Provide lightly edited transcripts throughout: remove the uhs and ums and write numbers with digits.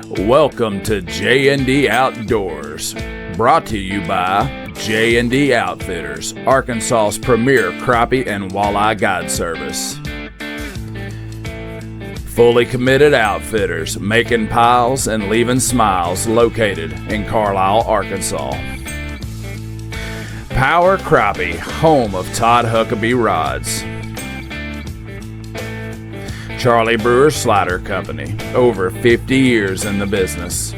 Welcome to J&D Outdoors, brought to you by J&D Outfitters, Arkansas's premier crappie and walleye guide service. Fully committed outfitters, making piles and leaving smiles, located in Carlisle, Arkansas. Power Crappie, home of Todd Huckabee rods. Charlie Brewer Slider Company, over 50 years in the business.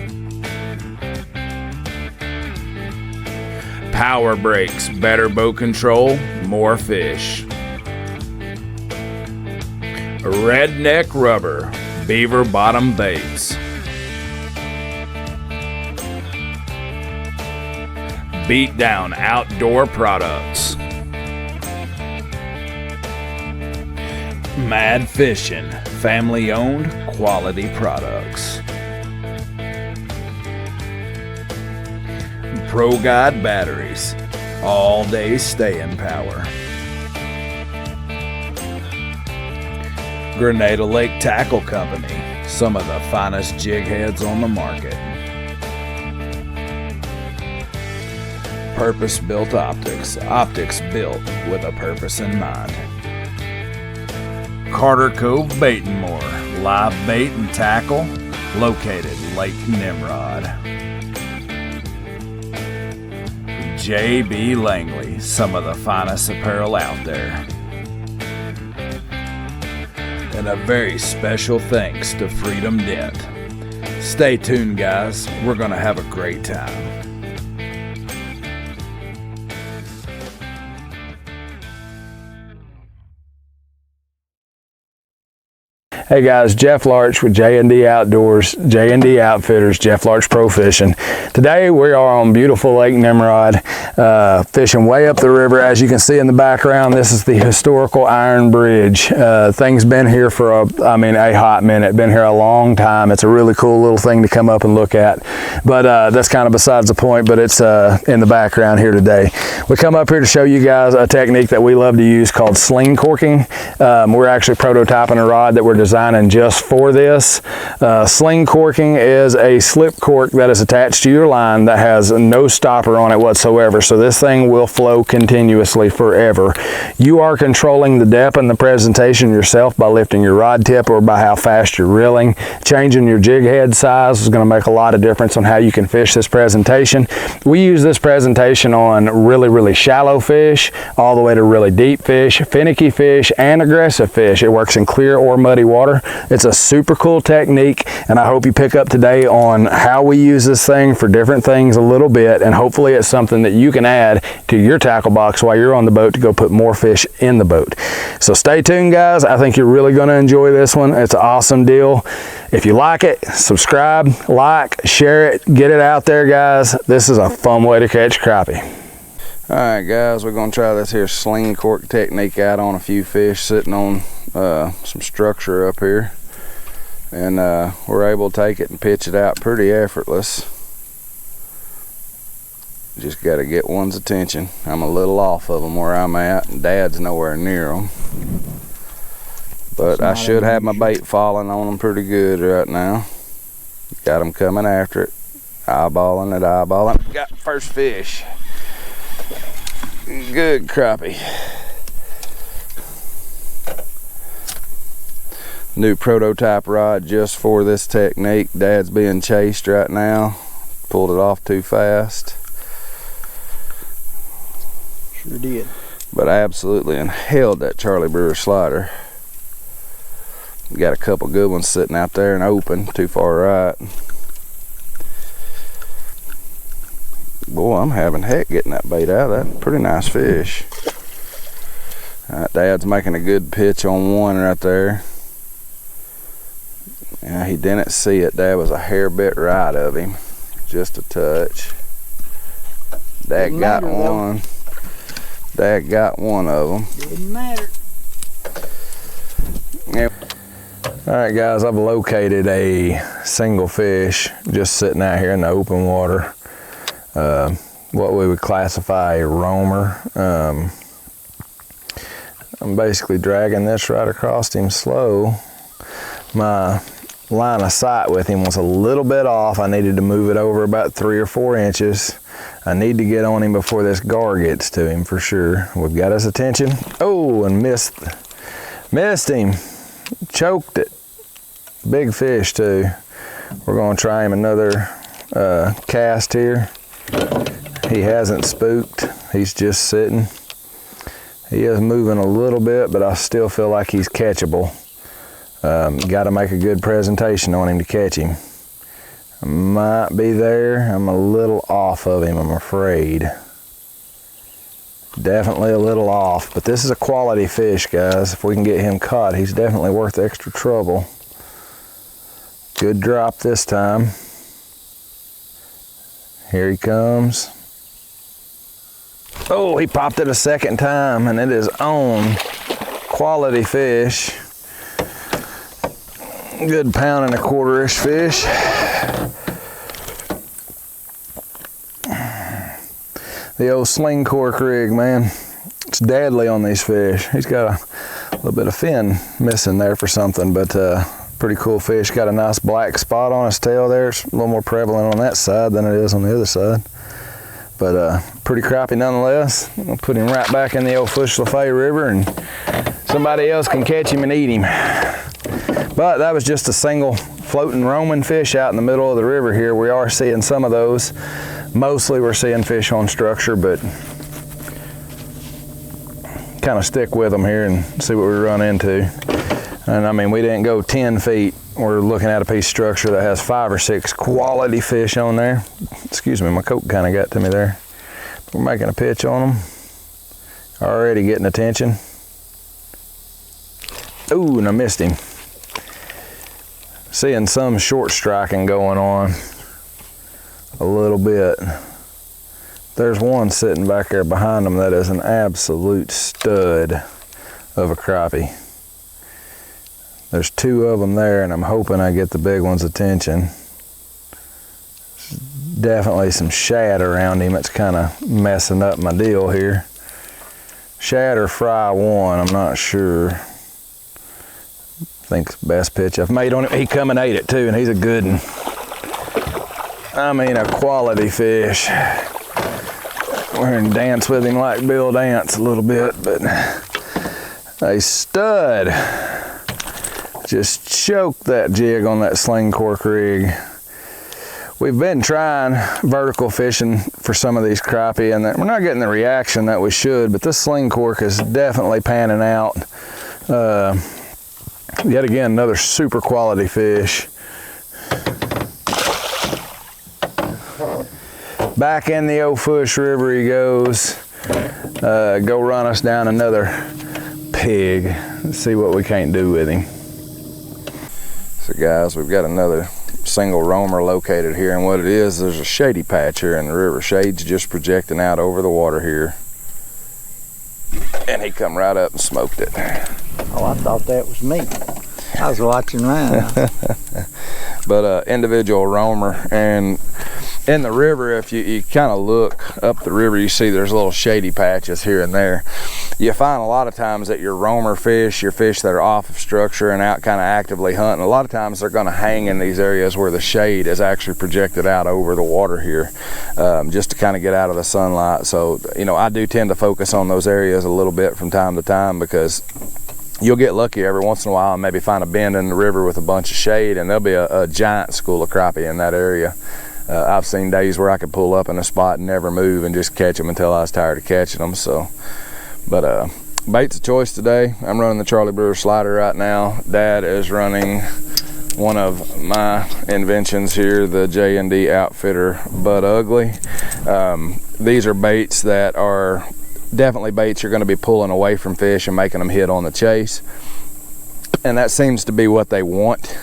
Power Brakes, better boat control, more fish. Redneck Rubber, beaver bottom baits. Beat Down Outdoor Products. Mad Fishing, family-owned quality products. Pro Guide Batteries, all-day staying power. Grenada Lake Tackle Company, some of the finest jig heads on the market. Purpose-built optics, optics built with a purpose in mind. Carter Cove Bait and More, live bait and tackle, located Lake NIMROD. J.B. Langley, some of the finest apparel out there. And a very special thanks to Freedom Dent. Stay tuned, guys. We're going to have a great time. Hey guys, Jeff Larch with J&D Outdoors, J&D Outfitters, Jeff Larch Pro Fishing. Today we are on beautiful Lake Nimrod, fishing way up the river. As you can see in the background, this is the historical Iron Bridge. Thing's been here for a hot minute, been here a long time. It's a really cool little thing to come up and look at. But that's kind of besides the point, but it's in the background here today. We come up here to show you guys a technique that we love to use called SLING corking. We're actually prototyping a rod that we're designing just for this. SLING corking is a slip cork that is attached to your line that has no stopper on it whatsoever, so this thing will flow continuously forever. You are controlling the depth and the presentation yourself by lifting your rod tip or by how fast you're reeling. Changing your jig head size is going to make a lot of difference on how you can fish this presentation. We use this presentation on really shallow fish all the way to really deep fish, finicky fish, and aggressive fish. It works in clear or muddy water. It's a super cool technique, and I hope you pick up today on how we use this thing for different things a little bit, and hopefully it's something that you can add to your tackle box while you're on the boat to go put more fish in the boat. So stay tuned, guys. I think you're really going to enjoy this one. It's an awesome deal. If you like it, subscribe, like, share it, get it out there, guys. This is a fun way to catch crappie. All right, guys, we're going to try this here SLING cork technique out on a few fish sitting on some structure up here, and we're able to take it and pitch it out pretty effortless. Just got to get one's attention. I'm a little off of them where I'm at, and Dad's nowhere near them, but I should have my bait falling on them pretty good right now. Got them coming after it, eyeballing it. Got first fish. Good crappie. New prototype rod just for this technique. Dad's being chased right now. Pulled it off too fast. Sure did. But I absolutely inhaled that Charlie Brewer slider. Got a couple good ones sitting out there and open, too far right. Boy, I'm having heck getting that bait out of that. Pretty nice fish. All right, Dad's making a good pitch on one right there. Yeah, he didn't see it. Dad was a hair bit right of him, just a touch. Dad got one. Dad got one of them. Didn't matter. Yeah. All right, guys, I've located a single fish just sitting out here in the open water. What we would classify a roamer. I'm basically dragging this right across him slow. My line of sight with him was a little bit off. I needed to move it over about 3 or 4 inches. I need to get on him before this gar gets to him for sure. We've got his attention. Oh, and missed him. Choked it. Big fish too. We're gonna try him another cast here. He hasn't spooked. He's just sitting. He is moving a little bit, but I still feel like he's catchable. Got to make a good presentation on him to catch him. I might be there. I'm a little off of him, I'm afraid. Definitely a little off, but this is a quality fish, guys. If we can get him caught, he's definitely worth the extra trouble. Good drop this time. Here he comes. Oh, he popped it a second time, and it is on. Quality fish. Good 1.25-pound-ish fish. The old SLING cork rig, man. It's deadly on these fish. He's got a little bit of fin missing there for something, but pretty cool fish. Got a nice black spot on his tail there. It's a little more prevalent on that side than it is on the other side. But pretty crappie nonetheless. I'll put him right back in the old Fush-Lafay River, and somebody else can catch him and eat him. But that was just a single floating roaming fish out in the middle of the river here. We are seeing some of those. Mostly we're seeing fish on structure, but kind of stick with them here and see what we run into. And I mean, we didn't go 10 feet. We're looking at a piece of structure that has 5 or 6 quality fish on there. Excuse me, my coat kind of got to me there. We're making a pitch on them. Already getting attention. Ooh, and I missed him. Seeing some short striking going on a little bit. There's one sitting back there behind them that is an absolute stud of a crappie. There's 2 of them there, and I'm hoping I get the big one's attention. Definitely some shad around him. It's kind of messing up my deal here. Shad or fry one, I'm not sure. I think it's the best pitch I've made on him. He come and ate it too, and he's a good one. I mean, a quality fish. We're gonna dance with him like Bill Dance a little bit, but a stud. Just choked that jig on that SLING cork rig. We've been trying vertical fishing for some of these crappie, and we're not getting the reaction that we should, but this SLING cork is definitely panning out. Yet again, another super quality fish. Back in the old Fush River he goes. Go run us down another pig. Let's see what we can't do with him. So guys, we've got another single roamer located here, and what it is, there's a shady patch here in the river. Shade's just projecting out over the water here. And he come right up and smoked it. Oh, I thought that was me. I was watching Ryan. But individual roamer, and in the river, if you kind of look up the river, you see there's little shady patches here and there. You find a lot of times that your roamer fish, your fish that are off of structure and out kind of actively hunting, a lot of times they're going to hang in these areas where the shade is actually projected out over the water here, just to kind of get out of the sunlight. So, you know, I do tend to focus on those areas a little bit from time to time, because you'll get lucky every once in a while and maybe find a bend in the river with a bunch of shade, and there'll be a giant school of crappie in that area. I've seen days where I could pull up in a spot and never move and just catch them until I was tired of catching them. So, but bait's a choice today. I'm running the Charlie Brewer slider right now. Dad is running one of my inventions here, the J&D Outfitter Bud Ugly. These are baits that are definitely baits you're going to be pulling away from fish and making them hit on the chase, and that seems to be what they want.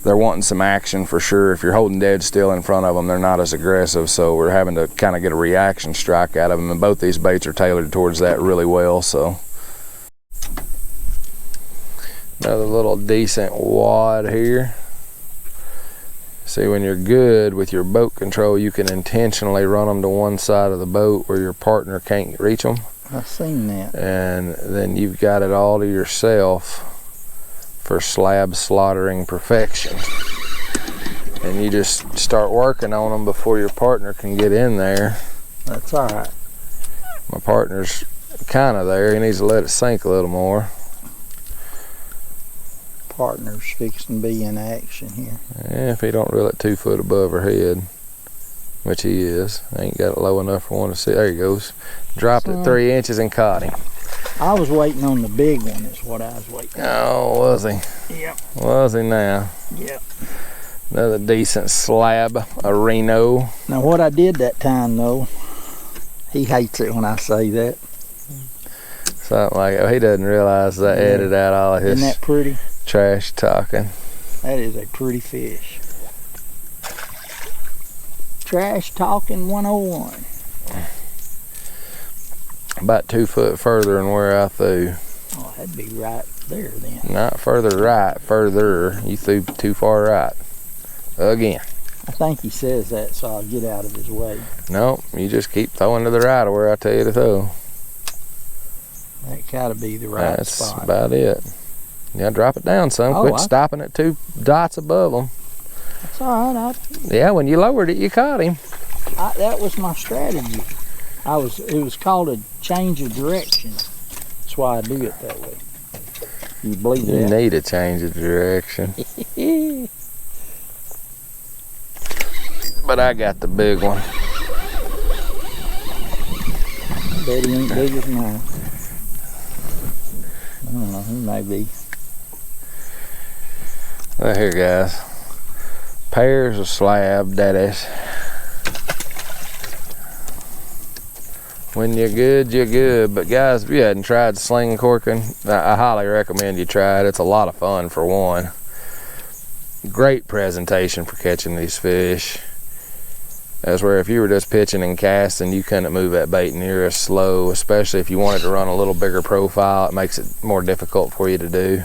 They're wanting some action for sure. If you're holding dead still in front of them, they're not as aggressive, so we're having to kind of get a reaction strike out of them, and both these baits are tailored towards that really well. So another little decent wad here. See, when you're good with your boat control, you can intentionally run them to one side of the boat where your partner can't reach them. I've seen that. And then you've got it all to yourself for slab slaughtering perfection. And you just start working on them before your partner can get in there. That's all right. My partner's kind of there. He needs to let it sink a little more. Partner's fixing to be in action here. Yeah, if he don't reel it 2 foot above her head, which he is. I ain't got it low enough for one to see. There he goes. Dropped it 3 inches and caught him. I was waiting on the big one is what I was waiting on. Oh, was he? Yep. Was he now? Yep. Another decent slab, a Reno. Now what I did that time though, he hates it when I say that. Something like that. He doesn't realize that I edited out all of his Isn't that pretty? trash talking. That is a pretty fish. Trash talking 101. About 2 foot further than where I threw. Oh, that'd be right there then. Not further right, further. You threw too far right. Again. I think he says that so I'll get out of his way. Nope, you just keep throwing to the right of where I tell you to throw. That gotta be the right That's spot. That's about it. Yeah, drop it down some. Quit stopping at 2 dots above them. That's all right. Yeah, when you lowered it, you caught him. That was my strategy. It was called a change of direction. That's why I do it that way. You believe that? You need to change of direction. But I got the big one. I bet he ain't big as mine. I don't know, he may be. Well, here, guys. Pairs of slab daddies. When you're good, you're good. But guys, if you hadn't tried sling corking, I highly recommend you try it. It's a lot of fun for one. Great presentation for catching these fish. That's where if you were just pitching and casting, you couldn't move that bait near as slow, especially if you wanted to run a little bigger profile. It makes it more difficult for you to do.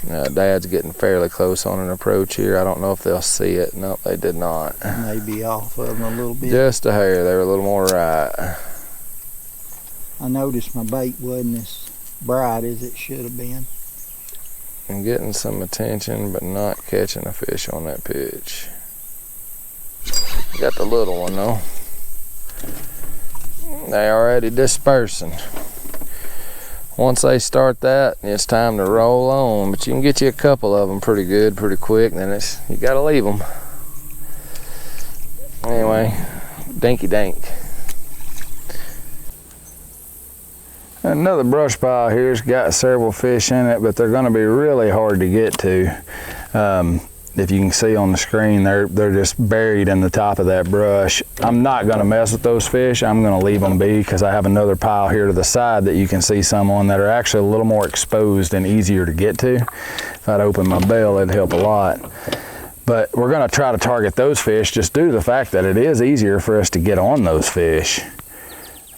Dad's getting fairly close on an approach here. I don't know if they'll see it. No, they did not. Maybe off of them a little bit. Just a hair. They were a little more right. I noticed my bait wasn't as bright as it should have been. And getting some attention, but not catching a fish on that pitch. Got the little one though. They already dispersing. Once they start that, it's time to roll on. But you can get you a couple of them pretty good, pretty quick. Then you gotta leave them. Anyway, dinky dink. Another brush pile here's got several fish in it, but they're going to be really hard to get to. If you can see on the screen, they're just buried in the top of that brush. I'm not going to mess with those fish. I'm going to leave them be because I have another pile here to the side that you can see some on that are actually a little more exposed and easier to get to. If I'd open my bail, it'd help a lot. But we're going to try to target those fish just due to the fact that it is easier for us to get on those fish.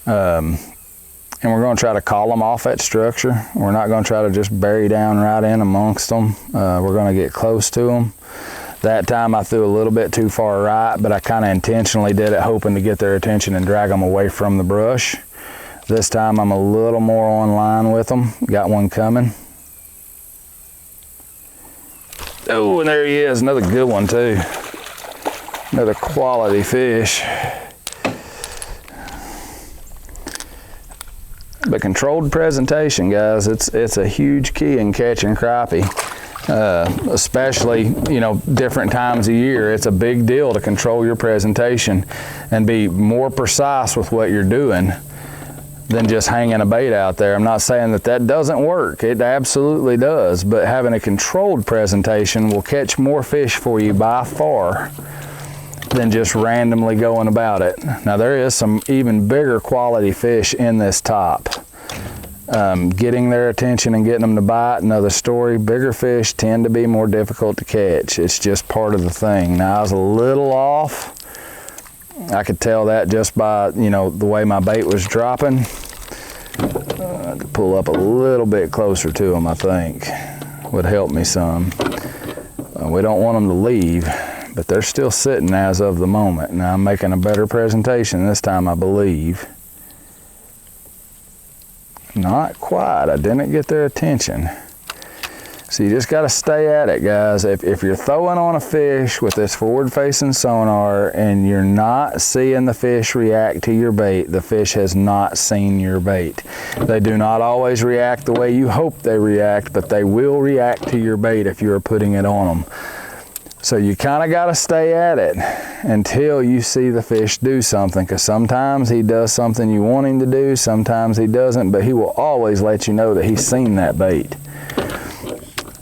And we're going to try to call them off that structure. We're not going to try to just bury down right in amongst them. We're going to get close to them. That time I threw a little bit too far right, but I kind of intentionally did it hoping to get their attention and drag them away from the brush. This time I'm a little more on line with them. Got one coming. Oh, and there he is, another good one too. Another quality fish. But controlled presentation, guys, it's a huge key in catching crappie. Especially, you know, different times of year. It's a big deal to control your presentation and be more precise with what you're doing than just hanging a bait out there. I'm not saying that doesn't work. It absolutely does. But having a controlled presentation will catch more fish for you by far than just randomly going about it. Now there is some even bigger quality fish in this top. Getting their attention and getting them to bite, another story. Bigger fish tend to be more difficult to catch. It's just part of the thing. Now I was a little off. I could tell that just by, you know, the way my bait was dropping. To pull up a little bit closer to them, I think, would help me some. We don't want them to leave, but they're still sitting as of the moment. Now I'm making a better presentation this time, I believe. Not quite, I didn't get their attention. So you just got to stay at it, guys. If you're throwing on a fish with this forward-facing sonar and you're not seeing the fish react to your bait, the fish has not seen your bait. They do not always react the way you hope they react, but they will react to your bait if you're putting it on them. So you kind of got to stay at it until you see the fish do something, because sometimes he does something you want him to do, sometimes he doesn't, but he will always let you know that he's seen that bait.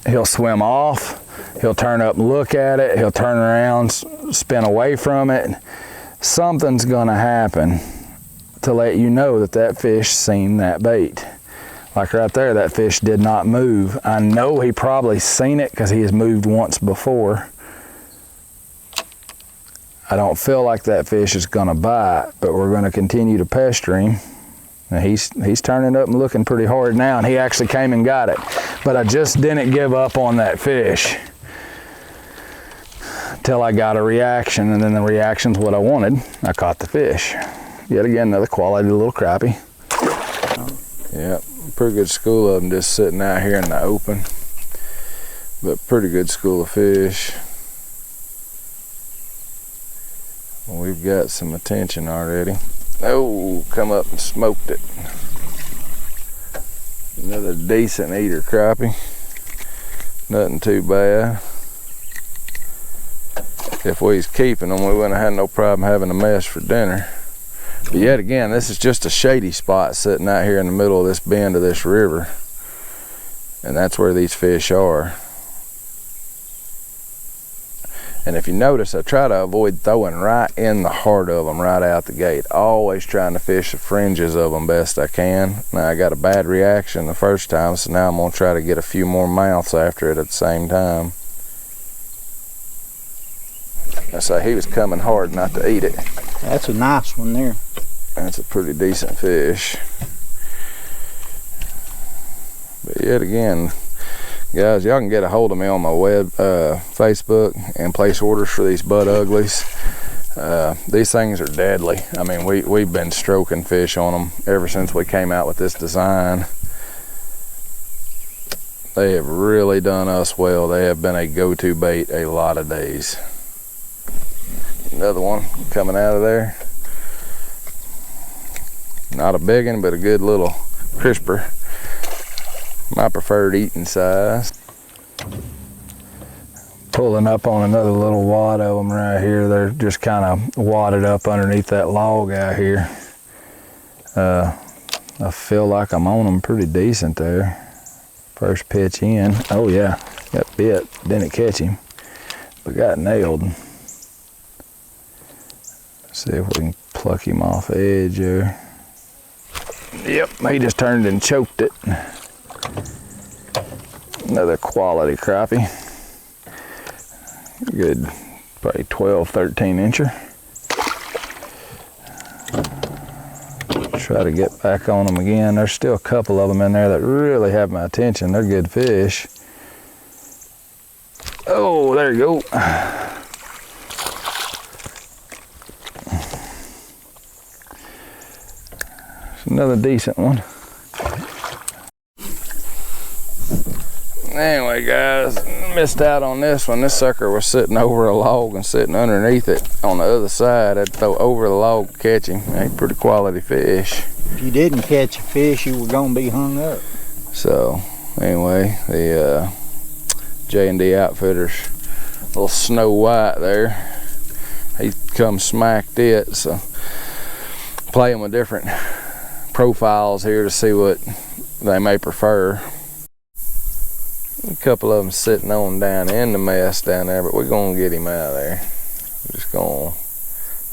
He'll swim off, he'll turn up and look at it, he'll turn around, spin away from it. Something's gonna happen to let you know that that fish seen that bait. Like right there, that fish did not move. I know he probably seen it because he has moved once before. I don't feel like that fish is gonna bite, but we're gonna continue to pester him. Now he's turning up and looking pretty hard now, and he actually came and got it. But I just didn't give up on that fish till I got a reaction, and then the reaction's what I wanted. I caught the fish. Yet again, another quality little crappie. Yep, pretty good school of them just sitting out here in the open. But pretty good school of fish. We've got some attention already. Oh, come up and smoked it. Another decent eater crappie. Nothing too bad. If we was keeping them, we wouldn't have had no problem having a mess for dinner. But yet again, this is just a shady spot sitting out here in the middle of this bend of this river. And that's where these fish are. And if you notice, I try to avoid throwing right in the heart of them right out the gate. Always trying to fish the fringes of them best I can. Now I got a bad reaction the first time, so now I'm gonna try to get a few more mouths after it at the same time. I say he was coming hard not to eat it. That's a nice one there. That's a pretty decent fish. But yet again, guys, y'all can get a hold of me on my web, Facebook, and place orders for these bud uglies. These things are deadly. I mean, we've been stroking fish on them ever since we came out with this design. They have really done us well. They have been a go-to bait a lot of days. Another one coming out of there. Not a big one, but a good little crisper. My preferred eating size. Pulling up on another little wad of them right here. They're just kind of wadded up underneath that log out here. I feel like I'm on them pretty decent there. First pitch in. Oh yeah, got bit. Didn't catch him, but got nailed. See if we can pluck him off the edge there. Yep, he just turned and choked it. Another quality crappie. Good, probably 12, 13 incher. Try to get back on them again. There's still a couple of them in there that really have my attention. They're good fish. Oh, there you go. Another decent one. Anyway, guys, missed out on this one. This sucker was sitting over a log and sitting underneath it on the other side. I'd throw over the log to catch him. A pretty quality fish. If you didn't catch a fish, you were gonna be hung up. So anyway, the J&D Outfitters little Snow White there, he come smacked it. So playing with different profiles here to see what they may prefer. A couple of them sitting on down in the mess down there, but we're gonna get him out of there. We're just gonna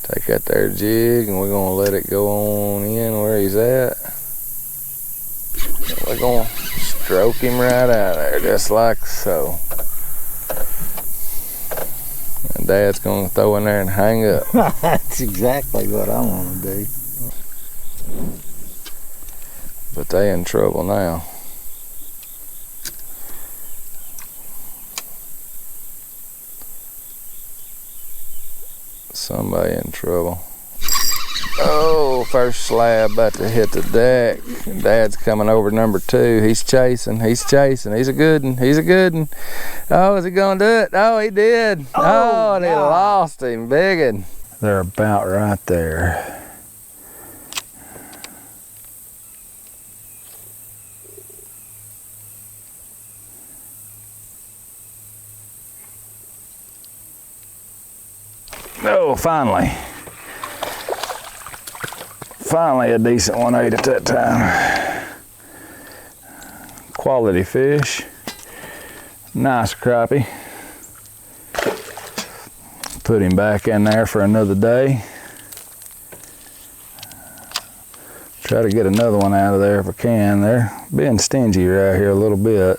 take that there jig and we're gonna let it go on in where he's at. We're gonna stroke him right out of there, just like so. And Dad's gonna throw in there and hang up. That's exactly what I want to do. But they in trouble now. Somebody in trouble. Oh, first slab about to hit the deck. Dad's coming over number 2. He's chasing. He's chasing. He's a good one. He's a good one. Oh, is he going to do it? Oh, he did. Oh, and he lost him. Big one. They're about right there. Oh, finally. Finally a decent one ate at that time. Quality fish. Nice crappie. Put him back in there for another day. Try to get another one out of there if I can. They're being stingy right here a little bit.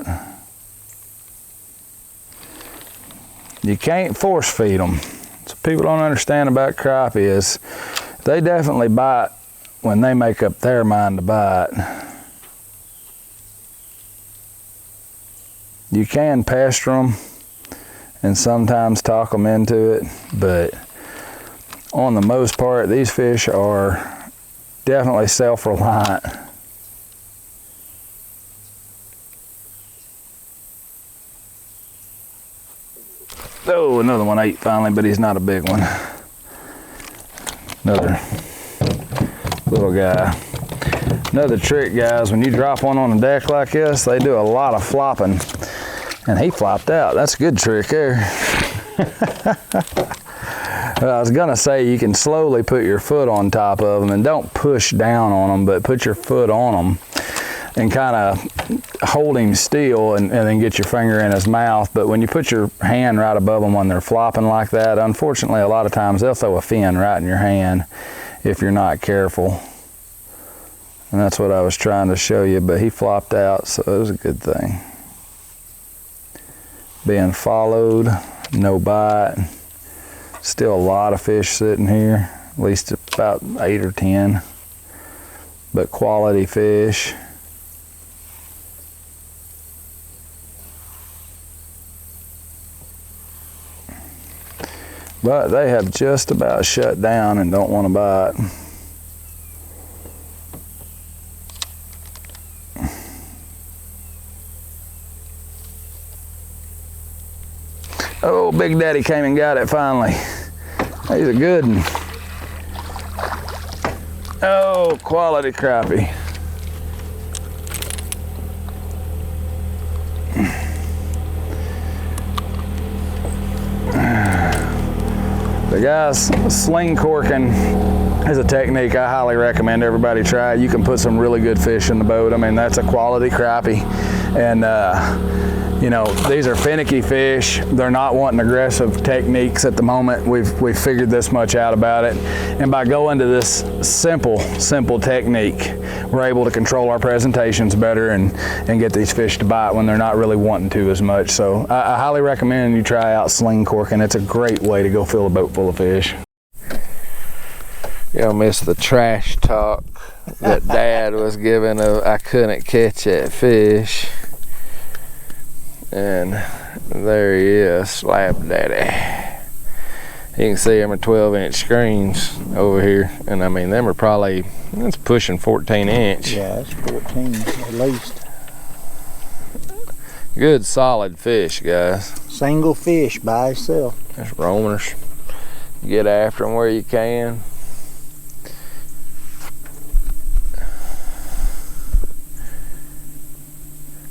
You can't force feed them. So people don't understand about crappie is they definitely bite when they make up their mind to bite. You can pester them and sometimes talk them into it, but on the most part, these fish are definitely self-reliant. Oh, another one ate finally, but he's not a big one. Another little guy. Another trick, guys, when you drop one on a deck like this, they do a lot of flopping. And he flopped out. That's a good trick there. I was gonna say you can slowly put your foot on top of them and don't push down on them, but put your foot on them and kind of hold him still and then get your finger in his mouth. But when you put your hand right above them when they're flopping like that, unfortunately a lot of times they'll throw a fin right in your hand if you're not careful. And that's what I was trying to show you, but he flopped out, so it was a good thing. Being followed, no bite. Still a lot of fish sitting here, at least about 8 or 10, but quality fish. But they have just about shut down and don't want to bite. Oh, Big Daddy came and got it finally. He's a good one. Oh, quality crappie. The guys, sling corking is a technique I highly recommend everybody try. You can put some really good fish in the boat. I mean, that's a quality crappie. And you know, these are finicky fish. They're not wanting aggressive techniques at the moment. We've figured this much out about it. And by going to this simple technique, we're able to control our presentations better and get these fish to bite when they're not really wanting to as much. So I highly recommend you try out sling corking. It's a great way to go fill a boat full of fish. Y'all missed the trash talk that Dad was giving of I couldn't catch that fish. And there he is, Slab Daddy. You can see them are 12-inch screens over here. And I mean, them are probably, it's pushing 14-inch. Yeah, it's 14 at least. Good solid fish, guys. Single fish by itself. That's roamers. Get after them where you can.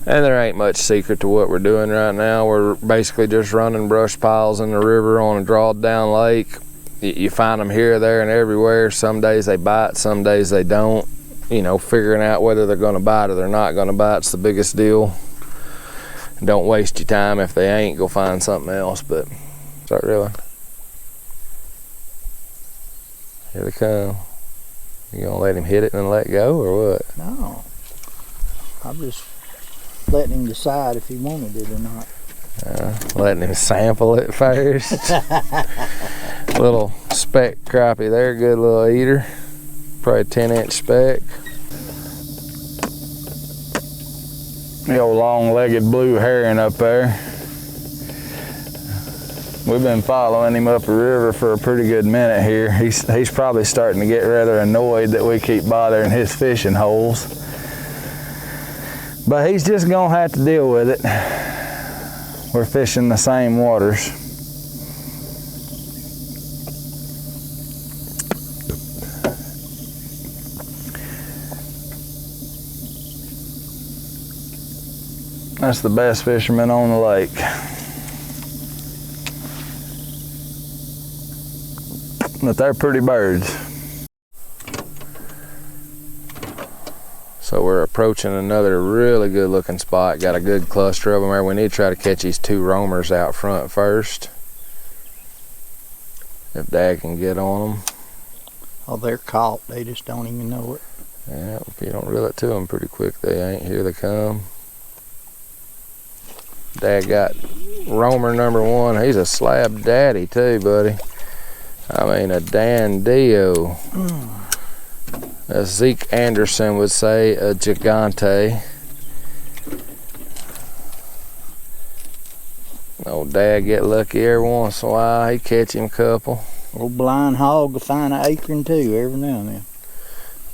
And there ain't much secret to what we're doing right now. We're basically just running brush piles in the river on a drawed down lake. You find them here, there, and everywhere. Some days they bite, some days they don't. You know, figuring out whether they're gonna bite or they're not gonna bite is the biggest deal. Don't waste your time. If they ain't, go find something else, but start reeling. Here they come. You gonna let him hit it and then let go, or what? No. I'm just letting him decide if he wanted it or not. Letting him sample it first. Little speck crappie there, good little eater. Probably 10-inch speck. The old long-legged blue herring up there. We've been following him up the river for a pretty good minute here. He's probably starting to get rather annoyed that we keep bothering his fishing holes. But he's just gonna have to deal with it. We're fishing the same waters. That's the best fisherman on the lake. But they're pretty birds. So we're approaching another really good looking spot. Got a good cluster of them there. We need to try to catch these two roamers out front first. If Dad can get on them. Oh, they're caught. They just don't even know it. Yeah, if you don't reel it to them pretty quick, they ain't. Here they come. Dad got roamer number one. He's a slab daddy too, buddy. I mean, a dandio. As Zeke Anderson would say, a gigante. Old Dad get lucky every once in a while. He catch him a couple. Old blind hog will find an acorn too every now and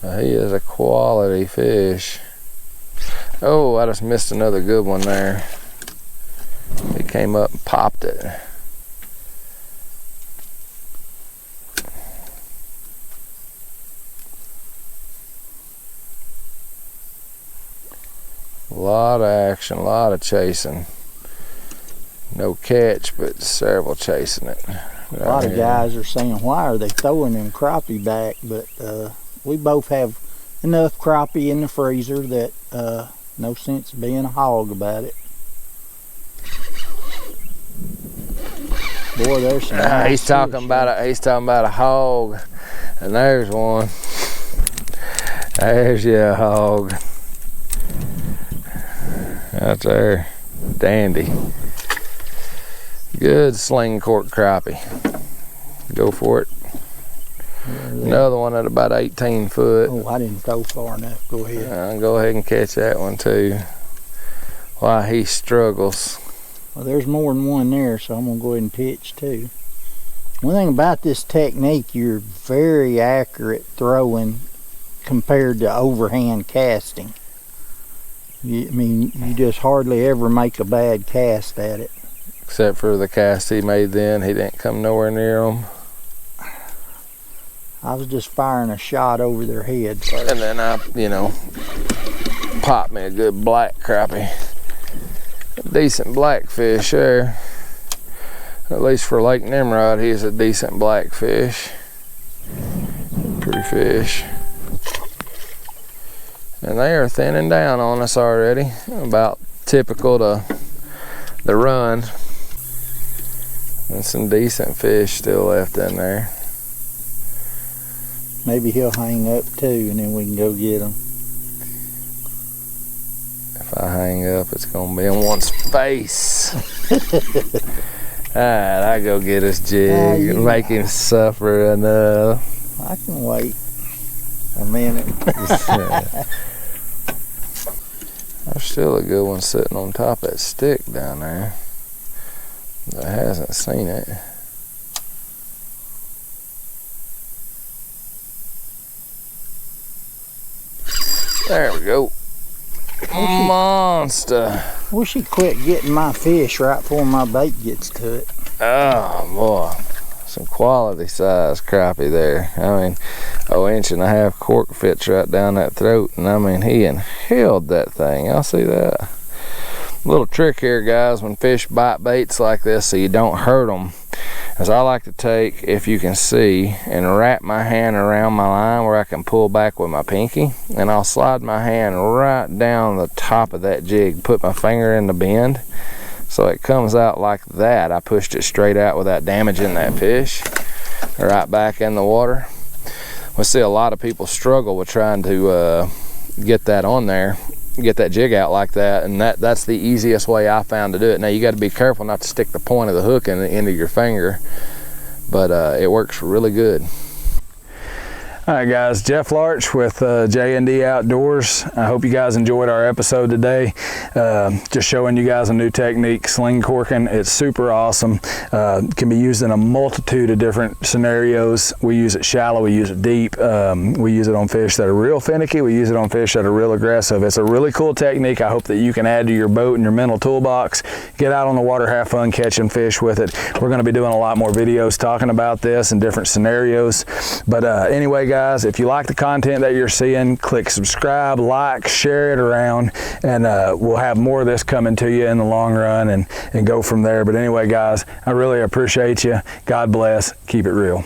then. He is a quality fish. Oh, I just missed another good one there. He came up and popped it. A lot of action, a lot of chasing. No catch, but several chasing it. A lot of guys are saying, why are they throwing them crappie back? But we both have enough crappie in the freezer that no sense being a hog about it. Boy, there's some nice he's talking about a hog, and there's one. There's your hog. Out there, dandy. Good sling cork crappie. Go for it. Another one at about 18 foot. Oh, I didn't throw far enough. Go ahead. Go ahead and catch that one too. While he struggles. Well, there's more than one there, so I'm gonna go ahead and pitch too. One thing about this technique, you're very accurate throwing compared to overhand casting. I mean, you just hardly ever make a bad cast at it. Except for the cast he made then, he didn't come nowhere near them. I was just firing a shot over their head first. And then I, popped me a good black crappie. A decent black fish there. At least for Lake Nimrod, he's a decent black fish. Pretty fish. And they are thinning down on us already. About typical to the run. And some decent fish still left in there. Maybe he'll hang up too, and then we can go get him. If I hang up, it's gonna be in one's face. Alright, I go get his jig and make him suffer enough. I can wait a minute. There's still a good one sitting on top of that stick down there that hasn't seen it. There we go. Monster. Wish he quit getting my fish right before my bait gets to it. Oh boy, some quality size crappie there. I mean, 1.5 inch cork fits right down that throat, and I mean, he inhaled that thing. Y'all see that? Little trick here, guys, when fish bite baits like this so you don't hurt them, is I like to take, if you can see, and wrap my hand around my line where I can pull back with my pinky, and I'll slide my hand right down the top of that jig, put my finger in the bend so it comes out like that. I pushed it straight out without damaging that fish. Right back in the water. We see a lot of people struggle with trying to get that on there, get that jig out like that, and that's the easiest way I found to do it. Now you got to be careful not to stick the point of the hook in the end of your finger, but it works really good. All right, guys, Jeff Larch with J&D Outdoors. I hope you guys enjoyed our episode today. Just showing you guys a new technique, sling corking. It's super awesome. Can be used in a multitude of different scenarios. We use it shallow, we use it deep. We use it on fish that are real finicky. We use it on fish that are real aggressive. It's a really cool technique. I hope that you can add to your boat and your mental toolbox. Get out on the water, have fun catching fish with it. We're going to be doing a lot more videos talking about this in different scenarios. But anyway, guys, if you like the content that you're seeing, click subscribe, like, share it around, and we'll have more of this coming to you in the long run and go from there. But anyway, guys, I really appreciate you. God bless. Keep it real.